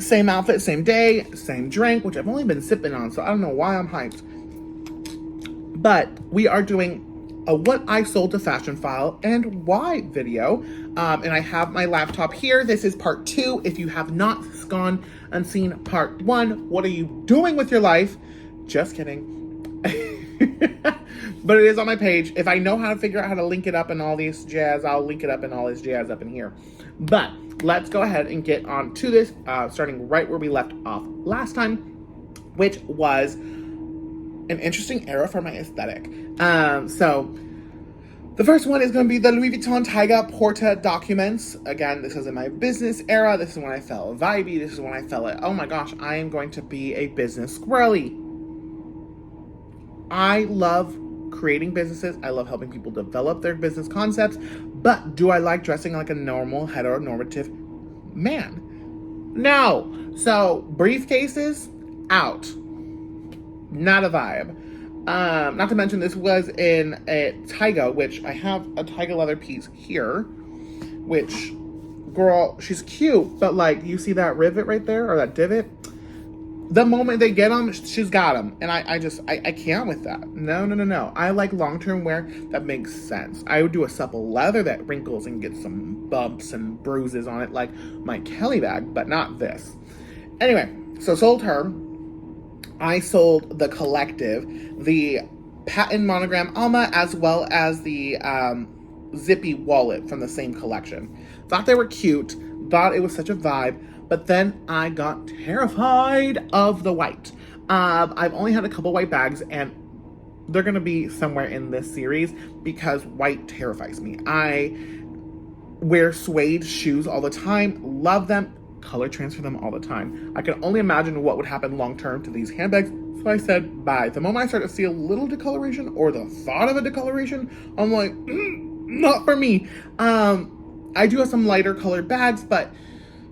Same outfit, same day, same drink, which I've only been sipping on, so I don't know why I'm hyped. But we are doing a what I sold to Fashionphile and why video. And I have my laptop here. This is part 2. If you have not gone and seen part 1, what are you doing with your life? Just kidding. But it is on my page. If I know how to figure out how to link it up and all these jazz, I'll link it up and all this jazz up in here. But let's go ahead and get on to this, starting right where we left off last time, which was an interesting era for my aesthetic. So the first one is going to be the Louis Vuitton Tyga Porta documents. Again, this is in my business era. This is when I felt vibey. This is when I felt like, oh my gosh, I am going to be a business squirrely. I love creating businesses. I love helping people develop their business concepts. But do I like dressing like a normal heteronormative man? No. So briefcases, out. Not a vibe. Not to mention this was in a Tyga, which I have a Tyga leather piece here, which, girl, she's cute, but like, you see that rivet right there, or that divot? The moment they get them, she's got them. And I can't with that. No. I like long-term wear that makes sense. I would do a supple leather that wrinkles and gets some bumps and bruises on it, like my Kelly bag, but not this. Anyway, so sold her. I sold the collective, the patent monogram Alma, as well as the zippy wallet from the same collection. Thought they were cute, thought it was such a vibe, but then I got terrified of the white. I've only had a couple white bags, and they're going to be somewhere in this series because white terrifies me. I wear suede shoes all the time, love them, color transfer them all the time. I can only imagine what would happen long term to these handbags, so I said bye. The moment I started to see a little discoloration or the thought of a discoloration, I'm like, not for me. I do have some lighter colored bags, but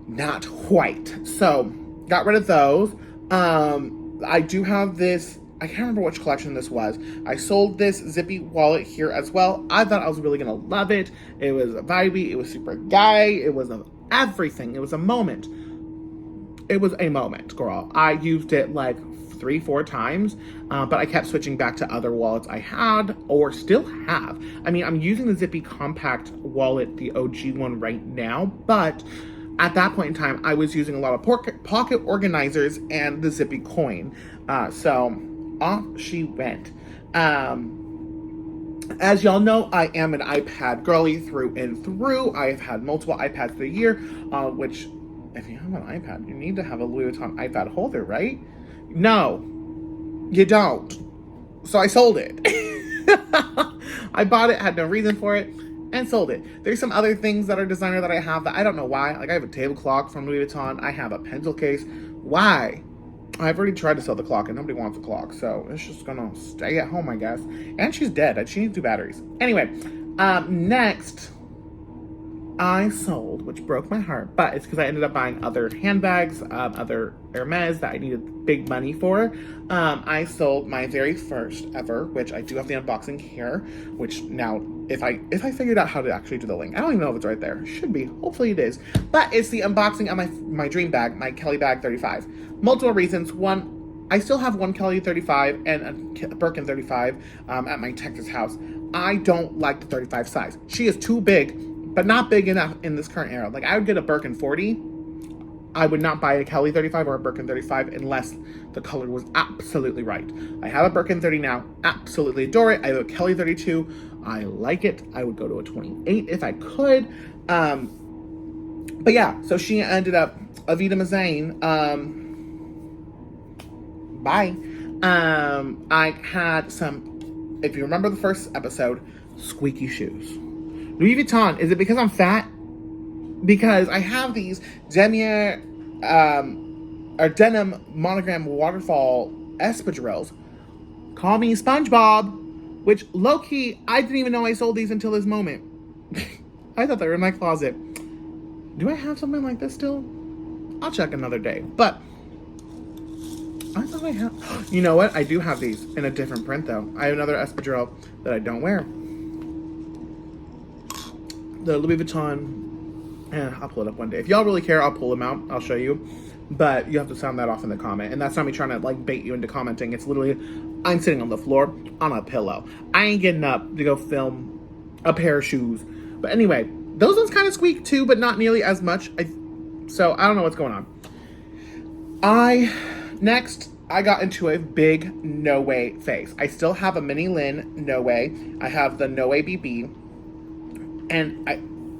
not white. So got rid of those. I do have this, I can't remember which collection this was. I sold this zippy wallet here as well. I thought I was really gonna love it. It was vibey, it was super gay, it was everything. It was a moment. It was a moment, girl. I used it like 3-4 times, but I kept switching back to other wallets I had or still have. I mean, I'm using the zippy compact wallet, the OG one right now, but at that point in time, I was using a lot of pocket organizers and the zippy coin. So off she went. As y'all know, I am an iPad girly through and through. I've had multiple iPads through the year, which, if you have an iPad, you need to have a Louis Vuitton iPad holder, right? No, you don't. So I sold it. I bought it, had no reason for it, and sold it. There's some other things that are designer that I have that I don't know why. Like, I have a table clock from Louis Vuitton. I have a pencil case. Why? I've already tried to sell the clock and nobody wants the clock, so it's just gonna stay at home, I guess. And she's dead. She needs 2 batteries. Anyway, next, I sold, which broke my heart, but it's because I ended up buying other handbags, other Hermes that I needed big money for. I sold my very first ever, which I do have the unboxing here, which now, if I figured out how to actually do the link, I don't even know if it's right there. It should be. Hopefully it is. But it's the unboxing of my dream bag, my Kelly bag 35. Multiple reasons. One, I still have one Kelly 35 and a Birkin 35 at my Texas house. I don't like the 35 size. She is too big, but not big enough in this current era. Like, I would get a Birkin 40. I would not buy a Kelly 35 or a Birkin 35 unless the color was absolutely right. I have a Birkin 30 now. Absolutely adore it. I have a Kelly 32. I like it. I would go to a 28 if I could. But yeah, so she ended up Avita Mazain. Bye. I had some, if you remember the first episode, squeaky shoes. Louis Vuitton, is it because I'm fat? Because I have these denier, or denim monogram waterfall espadrilles. Call me SpongeBob, which low-key, I didn't even know I sold these until this moment. I thought they were in my closet. Do I have something like this still? I'll check another day. But I thought I have. You know what? I do have these in a different print, though. I have another espadrille that I don't wear. The Louis Vuitton I'll pull it up one day. If y'all really care, I'll pull them out. I'll show you. But you have to sound that off in the comment. And that's not me trying to like bait you into commenting. It's literally, I'm sitting on the floor on a pillow. I ain't getting up to go film a pair of shoes. But anyway, those ones kind of squeak too, but not nearly as much. So I don't know what's going on. Next, I got into a big No Way face. I still have a mini Lynn No Way. I have the No Way BB. And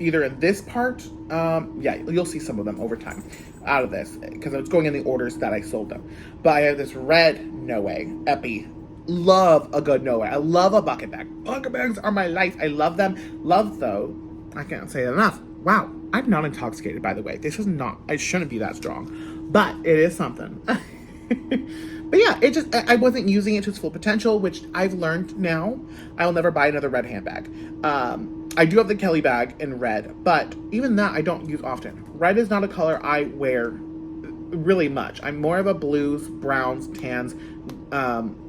either in this part, yeah, you'll see some of them over time out of this because it's going in the orders that I sold them. But I have this red No Way Epi. Love a good No Way. I love a bucket bag. Bucket bags are my life. I love them. Love, though, I can't say it enough. Wow, I'm not intoxicated, by the way. This is not, I shouldn't be that strong, but it is something. But yeah, I wasn't using it to its full potential, which I've learned now. I'll never buy another red handbag. I do have the Kelly bag in red, but even that I don't use often. Red is not a color I wear really much. I'm more of a blues, browns, tans,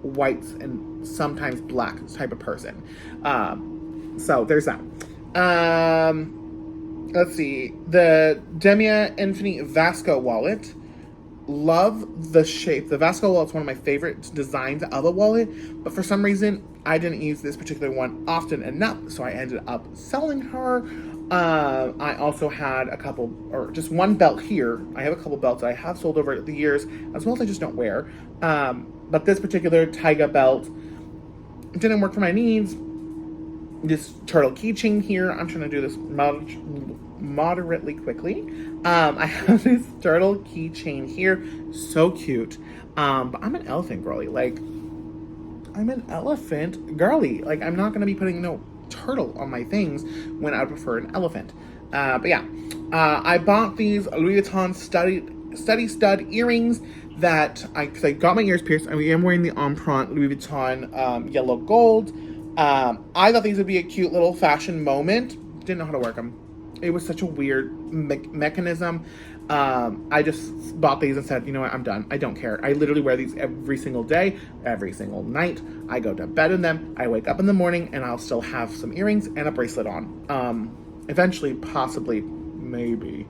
whites, and sometimes black type of person. So there's that. Let's see. The Demia Infinite Vasco wallet. Love the shape. The Vasco wallet is one of my favorite designs of a wallet, but for some reason I didn't use this particular one often enough, so I ended up selling her. I also had a couple, or just one belt here. I have a couple belts that I have sold over the years, as well as I just don't wear. But this particular Taiga belt didn't work for my needs. This turtle keychain here, I'm trying to do this moderately quickly. I have this turtle keychain here, so cute. But I'm an elephant girly. Like, I'm an elephant girly. Like, I'm not gonna be putting no turtle on my things when I prefer an elephant. But yeah, I bought these Louis Vuitton study stud earrings that cause I got my ears pierced. I am wearing the Empreinte Louis Vuitton yellow gold. I thought these would be a cute little fashion moment. Didn't know how to work them. It was such a weird mechanism. I just bought these and said, you know what, I'm done. I don't care. I literally wear these every single day, every single night. I go to bed in them. I wake up in the morning and I'll still have some earrings and a bracelet on. Eventually, possibly, maybe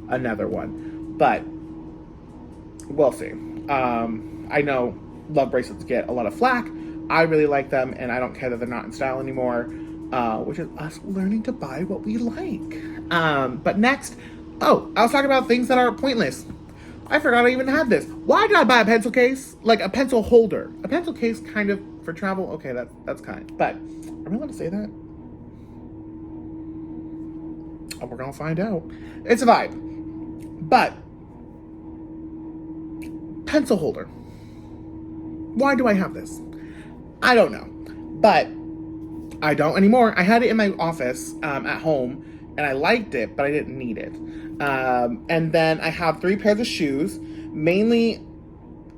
another one. But we'll see. I know love bracelets get a lot of flack. I really like them, and I don't care that they're not in style anymore, which is us learning to buy what we like. But next, I was talking about things that are pointless. I forgot I even had this. Why did I buy a pencil case? Like a pencil holder. A pencil case kind of for travel. Okay, that's kind. But am I allowed to say that? Oh, we're gonna find out. It's a vibe. But pencil holder. Why do I have this? I don't know, but I don't anymore. I had it in my office at home, and I liked it, but I didn't need it. And then I have 3 pairs of shoes, mainly,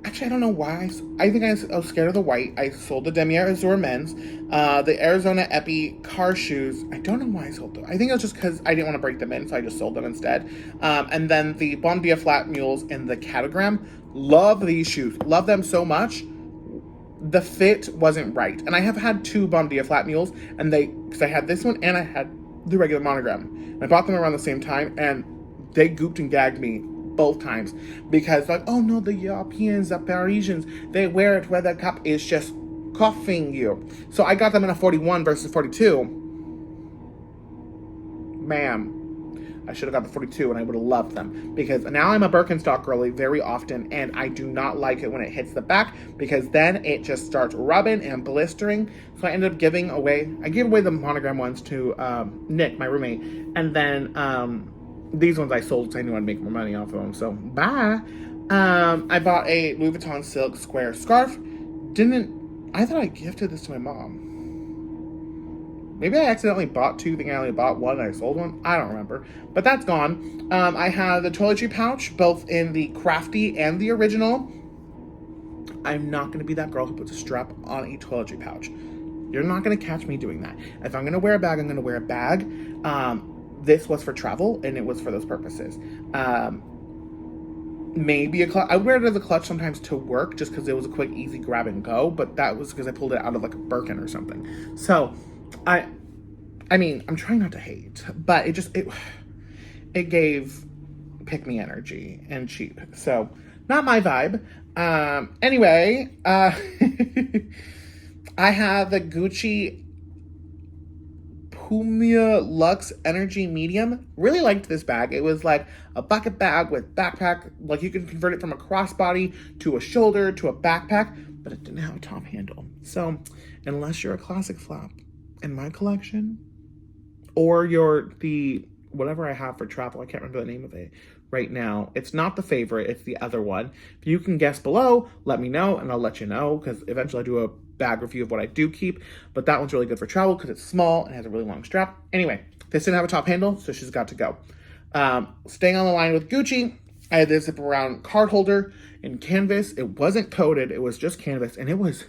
actually, I don't know why. I think I was scared of the white. I sold the Demier Azure men's, the Arizona Epi car shoes. I don't know why I sold them. I think it was just because I didn't want to break them in, so I just sold them instead. And then the Bon Dia Flat Mules in the Catagram. Love these shoes. Love them so much. The fit wasn't right. And I have had 2 Bon Dia Flat Mules, and because I had this one and I had the regular monogram. And I bought them around the same time, and they gooped and gagged me both times. Because like, oh no, the Europeans, the Parisians, they wear it where the cup is just coughing you. So I got them in a 41 versus 42. Ma'am. I should have got the 42 and I would have loved them, because now I'm a Birkenstock girly very often, and I do not like it when it hits the back, because then it just starts rubbing and blistering. So I ended up giving away, I gave away the monogram ones to Nick, my roommate, and then these ones I sold because I knew I'd make more money off of them. So bye. I bought a Louis Vuitton silk square scarf. I thought I gifted this to my mom. Maybe I accidentally bought 2, thinking I only bought 1 and I sold 1. I don't remember. But that's gone. I have the toiletry pouch, both in the crafty and the original. I'm not going to be that girl who puts a strap on a toiletry pouch. You're not going to catch me doing that. If I'm going to wear a bag, I'm going to wear a bag. This was for travel, and it was for those purposes. Maybe a clutch. I wear it as a clutch sometimes to work, just because it was a quick, easy grab and go. But that was because I pulled it out of like a Birkin or something. So I mean, I'm trying not to hate, but it it gave pick me energy and cheap. So not my vibe. Anyway, I have the Gucci Pumia Luxe Energy Medium. Really liked this bag. It was like a bucket bag with backpack. Like you can convert it from a crossbody to a shoulder to a backpack, but it didn't have a top handle. So unless you're a classic flap in my collection, or you're the whatever I have for travel, I can't remember the name of it right now. It's not the favorite, it's the other one. If you can guess below, let me know and I'll let you know, because eventually I do a bag review of what I do keep. But that one's really good for travel because it's small and has a really long strap. Anyway, this didn't have a top handle, so she's got to go. Staying on the line with Gucci, I had this zip around card holder in canvas. It wasn't coated, it was just canvas, and it was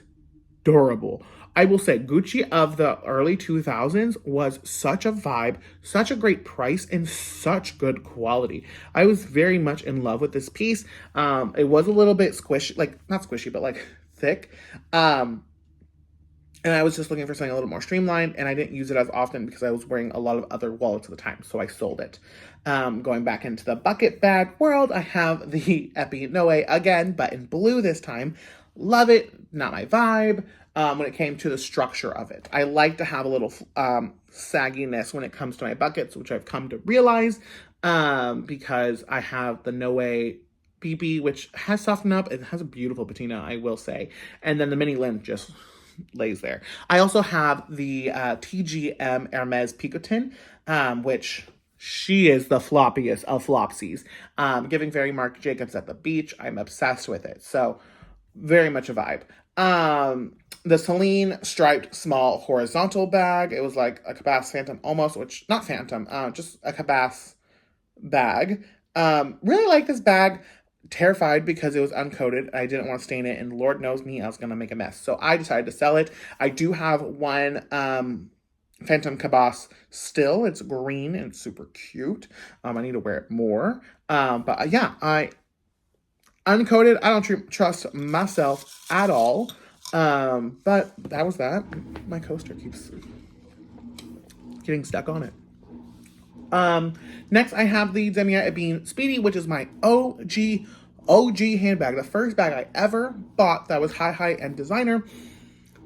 durable. I will say Gucci of the early 2000s was such a vibe, such a great price, and such good quality. I was very much in love with this piece. It was a little bit squishy, like not squishy, but like thick. And I was just looking for something a little more streamlined, and I didn't use it as often because I was wearing a lot of other wallets at the time, so I sold it. Going back into the bucket bag world, I have the Epi Noe again, but in blue this time. Love it, not my vibe. When it came to the structure of it, I like to have a little sagginess when it comes to my buckets, which I've come to realize because I have the Noe BB, which has softened up. It has a beautiful patina, I will say. And then the mini lint just lays there. I also have the TGM Hermes Picotin, which she is the floppiest of flopsies. Giving very Marc Jacobs at the beach. I'm obsessed with it. So very much a vibe. The Celine striped small horizontal bag. It was like a Cabas Phantom almost, which not Phantom, just a Cabas bag. Really like this bag. Terrified because it was uncoated. I didn't want to stain it, and Lord knows me, I was gonna make a mess. So I decided to sell it. I do have one Phantom Cabas still. It's green and it's super cute. I need to wear it more. But yeah, uncoated, I don't trust myself at all. But that was that. My coaster keeps getting stuck on it. Next I have the Demier Ebene Speedy, which is my OG handbag. The first bag I ever bought that was high-end designer.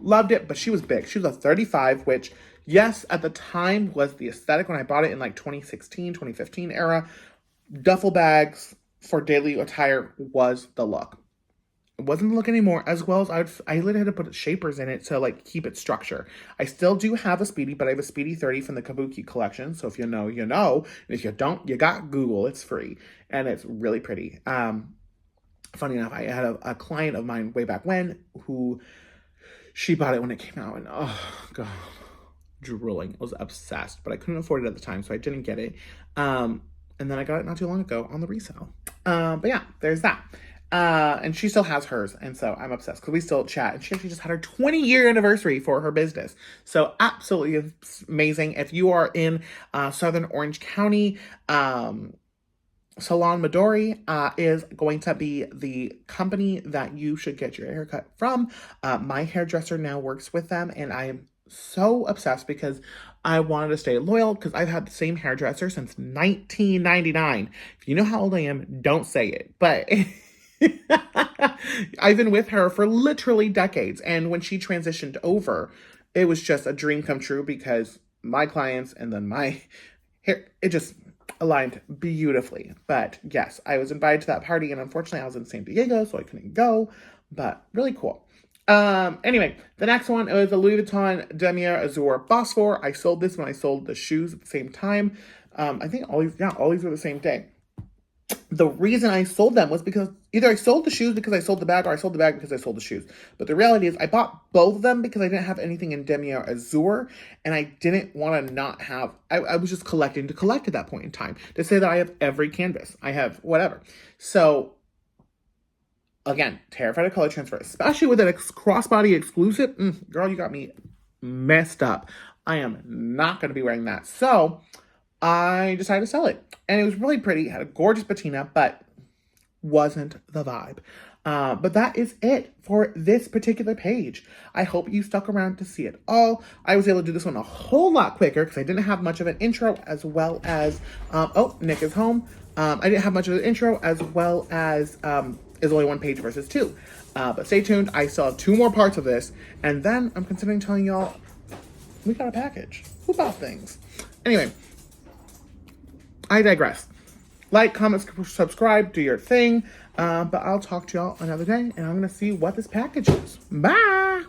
Loved it, but she was big. She was a 35, which, yes, at the time was the aesthetic when I bought it in like 2016, 2015 era. Duffel bags for daily attire was the look. It wasn't the look anymore, as well as I literally had to put shapers in it to like keep it structure. I still do have a Speedy, but I have a Speedy 30 from the Kabuki collection. So if you know, you know. And if you don't, you got Google. It's free. And it's really pretty. Funny enough, I had a client of mine way back when who she bought it when it came out. And oh, God, drooling. I was obsessed. But I couldn't afford it at the time, so I didn't get it. And then I got it not too long ago on the resale. But yeah, there's that. And she still has hers, and so I'm obsessed because we still chat. And she actually just had her 20-year anniversary for her business, so absolutely amazing. If you are in Southern Orange County, Salon Midori is going to be the company that you should get your haircut from. My hairdresser now works with them, and I am so obsessed because I wanted to stay loyal because I've had the same hairdresser since 1999. If you know how old I am, don't say it, but I've been with her for literally decades. And when she transitioned over, it was just a dream come true because my clients and then my hair, it just aligned beautifully. But yes, I was invited to that party, and unfortunately I was in San Diego, so I couldn't go, but really cool. Anyway, the next one is a Louis Vuitton Demier Azur Bosphore. I sold this when I sold the shoes at the same time. I think all these were the same day. The reason I sold them was because either I sold the shoes because I sold the bag, or I sold the bag because I sold the shoes. But the reality is I bought both of them because I didn't have anything in Demier Azur, and I didn't want to not have, I was just collecting to collect at that point in time, to say that I have every canvas. I have whatever. So, again, terrified of color transfer, especially with an crossbody exclusive. Girl, you got me messed up. I am not going to be wearing that. So I decided to sell it. And it was really pretty. It had a gorgeous patina, but wasn't the vibe. But that is it for this particular page. I hope you stuck around to see it all. I was able to do this one a whole lot quicker because I didn't have much of an intro, as well as, oh, Nick is home. I didn't have much of an intro, as well as, is only one page versus two. But stay tuned. I still have 2 more parts of this. And then I'm considering telling y'all, we got a package. Who bought things? Anyway, I digress. Like, comment, subscribe, do your thing. But I'll talk to y'all another day, and I'm going to see what this package is. Bye!